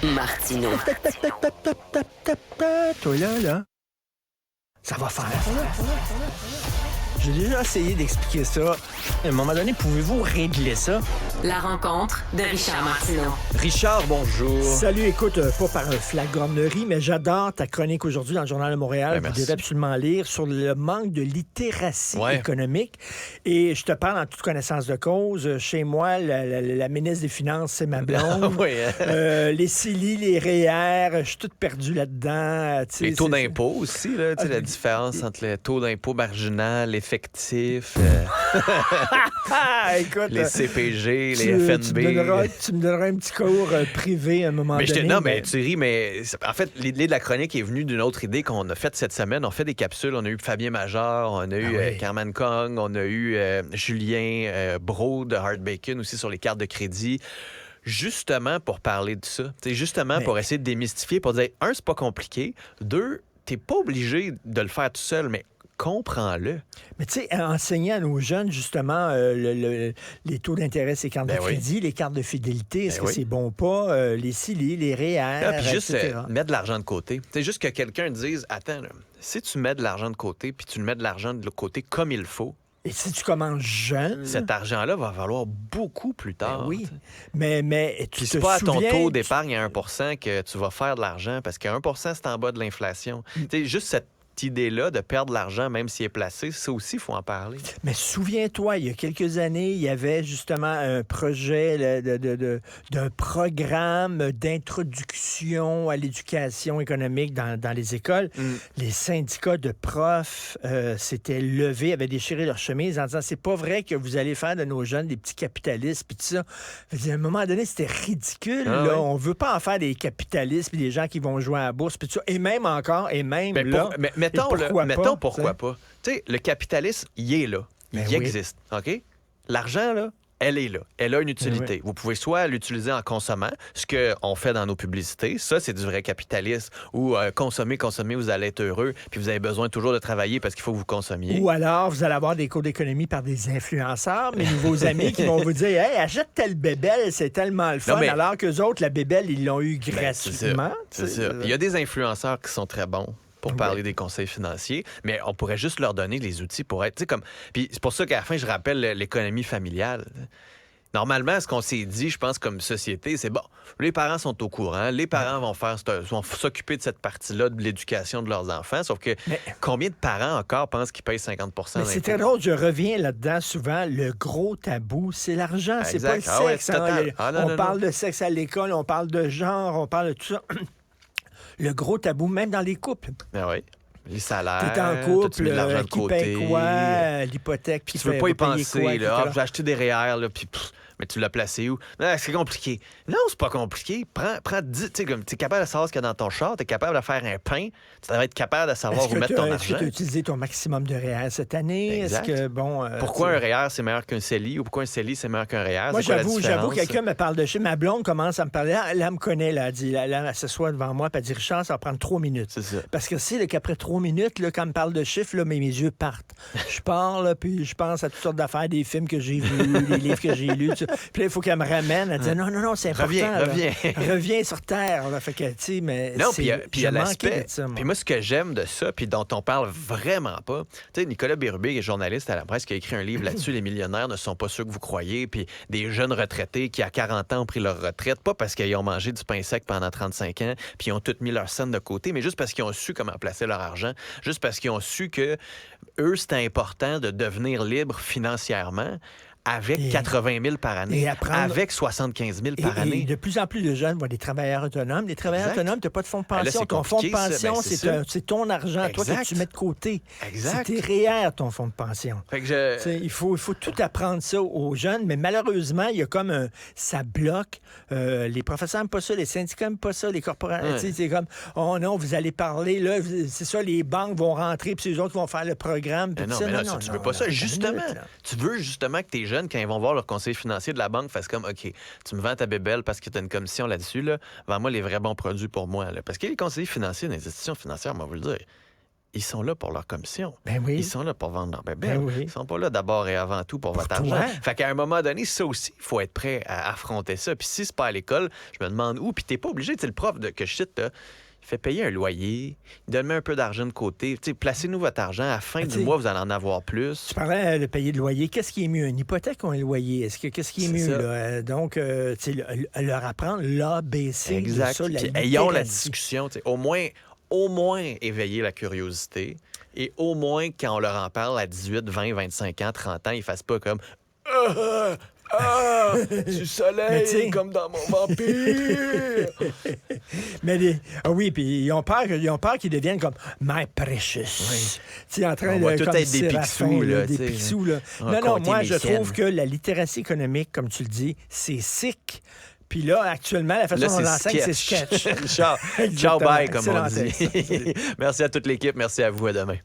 Martineau. Toi là, ça va faire. J'ai déjà essayé d'expliquer ça. À un moment donné, pouvez-vous régler ça? La rencontre de Richard Martineau. Richard, bonjour. Salut, écoute, pas par flagornerie, mais j'adore ta chronique aujourd'hui dans le Journal de Montréal. Vous merci. devez absolument lire sur le manque de littératie Ouais. économique. Et je te parle en toute connaissance de cause. Chez moi, la ministre des Finances, c'est ma blonde. Oui, hein. Les CELI, les REER, je suis toute perdue là-dedans. Tu sais, Les taux c'est- d'impôt aussi, là, tu sais, la différence entre les taux d'impôt marginal, effectif, Ah, écoute, les CPG, tu les me FNB. donneras un petit cours privé à un moment Mais donné. non, mais tu ris, mais en fait, l'idée de la chronique est venue d'une autre idée qu'on a faite cette semaine. On fait des capsules. On a eu Fabien Major, on a eu oui. Carmen Kong, on a eu Julien Brault de Hard Bacon aussi sur les cartes de crédit. Justement pour parler de ça. T'sais, justement Mais- pour essayer de démystifier, pour dire, un, c'est pas compliqué. Deux, t'es pas obligé de le faire tout seul, mais comprends-le. Mais tu sais, enseigner à nos jeunes, justement, les taux d'intérêt, ces cartes Ben de oui. crédit, les cartes de fidélité, est-ce Ben que oui. c'est bon ou pas, les CELI, les REER, Ah, puis juste etc. mettre de l'argent de côté. C'est juste que quelqu'un dise, attends, là, si tu mets de l'argent de côté, puis tu le mets de l'argent de l'autre côté comme il faut, Et si tu commences jeune... cet argent-là va valoir beaucoup plus Ben tard. oui, t'sais. mais tu Puis te c'est pas à ton souviens... taux d'épargne à 1 que tu vas faire de l'argent, parce que 1 c'est en bas de l'inflation. T'sais, juste cette idée-là de perdre de l'argent, même s'il est placé, ça aussi, il faut en parler. Mais souviens-toi, il y a quelques années, il y avait justement un projet d'un programme d'introduction à l'éducation économique dans les écoles. Les syndicats de profs s'étaient levés, avaient déchiré leur chemise en disant, c'est pas vrai que vous allez faire de nos jeunes des petits capitalistes, puis tout ça. Je veux dire, à un moment donné, c'était ridicule. Ah là. oui. On veut pas en faire des capitalistes, puis des gens qui vont jouer à la bourse, puis tout ça. Et même encore, et même Ben, là... mais mettons, pourquoi mettons pas, pourquoi pas. Tu sais, le capitalisme, il est là. Ben Il oui. existe. OK? L'argent, là, elle est là. Elle a une utilité. oui. Vous pouvez soit l'utiliser en consommant, ce qu'on fait dans nos publicités. Ça, c'est du vrai capitalisme. Ou consommer, vous allez être heureux, puis vous avez besoin toujours de travailler parce qu'il faut que vous consommiez. Ou alors, vous allez avoir des cours d'économie par des influenceurs, mes nouveaux amis qui vont vous dire, hey, achète telle bébelle, c'est tellement le fun, mais- alors qu'eux autres, la bébelle, ils l'ont eu Ben, c'est ça. gratuitement. C'est ça. Il y a des influenceurs qui sont très bons pour parler des conseils financiers, mais on pourrait juste leur donner les outils pour être, tu sais, comme... Puis c'est pour ça qu'à la fin, je rappelle l'économie familiale. Normalement, ce qu'on s'est dit, je pense, comme société, c'est bon, les parents sont au courant, les parents vont s'occuper de cette partie-là de l'éducation de leurs enfants, sauf que Mais- combien de parents encore pensent qu'ils payent 50 Mais c'est d'impôts? très drôle, je reviens là-dedans souvent. Le gros tabou, c'est l'argent, c'est pas le Exact. Ah ouais, sexe. total. Ah non, on non, parle non. de sexe à l'école, on parle de genre, on parle de tout ça. Le gros tabou, même dans les couples. Ben oui. Les salaires, T'es en t'as-tu couple, mis de l'argent de qui côté? paye quoi, l'hypothèque, Puis qui tu veux paye- pas y va payer penser, quoi, là. etc. Ah, je vais acheter des REER, là, puis mais tu l'as placé où? Non, c'est compliqué. Non, c'est pas compliqué. Prends 10, tu sais, comme tu es capable de savoir ce qu'il y a dans ton char, tu es capable de faire un pain, tu devrais être capable de savoir où mettre ton Est-ce que argent. tu as utilisé ton maximum de REER cette année? Exact. Est-ce que, bon... Pourquoi tu- un REER, c'est meilleur qu'un CELI ou pourquoi un CELI, c'est meilleur qu'un REER? Moi, C'est quoi la j'avoue, différence? quelqu'un me parle de chiffres. Ma blonde commence à me parler. Elle me connaît, là. Elle dit, là, elle s'assoit devant moi, puis elle dit, Richard, ça va prendre 3 minutes. C'est ça. Parce que c'est qu'après 3 minutes, là, quand elle me parle de chiffres, là, mes yeux partent. Je pars, là, puis je pense à toutes sortes d'affaires, des films que j'ai vus, des livres que j'ai lus. Tout ça. Puis là, il faut qu'elle me ramène. Elle dit, non, c'est important. Reviens, là. reviens. Reviens sur Terre. Là. Fait que, tu sais, mais. Non, c'est- puis il y a j'ai manqué l'aspect. de ça, moi. Puis moi, ce que j'aime de ça, puis dont on parle vraiment pas, tu sais, Nicolas Bérubé, qui est journaliste à la presse, qui a écrit un livre là-dessus, Les millionnaires ne sont pas ceux que vous croyez, puis des jeunes retraités qui, à 40 ans, ont pris leur retraite, pas parce qu'ils ont mangé du pain sec pendant 35 ans, puis ils ont tout mis leur scène de côté, mais juste parce qu'ils ont su comment placer leur argent, juste parce qu'ils ont su que eux, c'était important de devenir libres financièrement avec Et- 80 000 par année, et apprendre- avec 75 000 par Et année. de plus en plus de jeunes voient des travailleurs autonomes. Les travailleurs Exact. autonomes, tu n'as pas de fonds de Ah, là, pension. c'est Ton fonds de compliqué, ça. pension, Ben, c'est ça. c'est ton argent, toi, que Exact. tu mets de côté. Exact. C'est tes REER, ton fonds de pension. Fait que Tu sais, il faut tout apprendre ça aux jeunes, mais malheureusement, il y a comme ça bloque. Les professeurs n'aiment pas ça, les syndicats n'aiment pas ça, les corporations. Ouais. C'est comme, oh non, vous allez parler, là, c'est ça, les banques vont rentrer, puis les autres vont faire le programme. puis Mais non, tout ça. mais là, tu veux pas ça. attends une Justement, minute, là. tu veux justement que tes jeunes, quand ils vont voir leur conseiller financier de la banque, fassent comme, OK, tu me vends ta bébelle parce que tu as une commission là-dessus, là, vends-moi les vrais bons produits pour moi. Là. Parce que les conseillers financiers dans les institutions financières, moi, vous le dire, ils sont là pour leur commission. Ben oui. Ils sont là pour vendre leur bébé. Ben oui. Ils sont pas là d'abord et avant tout pour votre toi. argent. Fait qu'à un moment donné, ça aussi, il faut être prêt à affronter ça. Puis si c'est pas à l'école, je me demande où. Puis t'es pas obligé, tu sais, le prof que je cite, là, il fait payer un loyer, il donne un peu d'argent de côté. Tu sais, placez-nous votre argent. À la fin du mois, vous allez en avoir plus. Tu parlais de payer le loyer. Qu'est-ce qui est mieux, une hypothèque ou un loyer? Qu'est-ce qui est mieux, là? Donc, tu sais, leur apprendre l'ABC Exact. de ça, la Puis ayons la littératie. discussion. Tu sais, au moins éveiller la curiosité. Et au moins, quand on leur en parle à 18, 20, 25 ans, 30 ans, ils ne fassent pas comme du soleil comme dans mon vampire. Oui, puis ils ont peur qu'ils deviennent comme My Precious. Oui. Tu sais, en train On va de tout comme être des Séraphin, Picsou, là, des tu sais. Picsou, là. On va Non, compter moi, mes je trouve siennes. que la littératie économique, comme tu le dis, c'est sick. Puis là, actuellement, la façon Là, dont on c'est l'enseigne, c'est sketch. Ciao, Exactement. bye, comme on Excellent dit. texte. Merci à toute l'équipe. Merci à vous. À demain.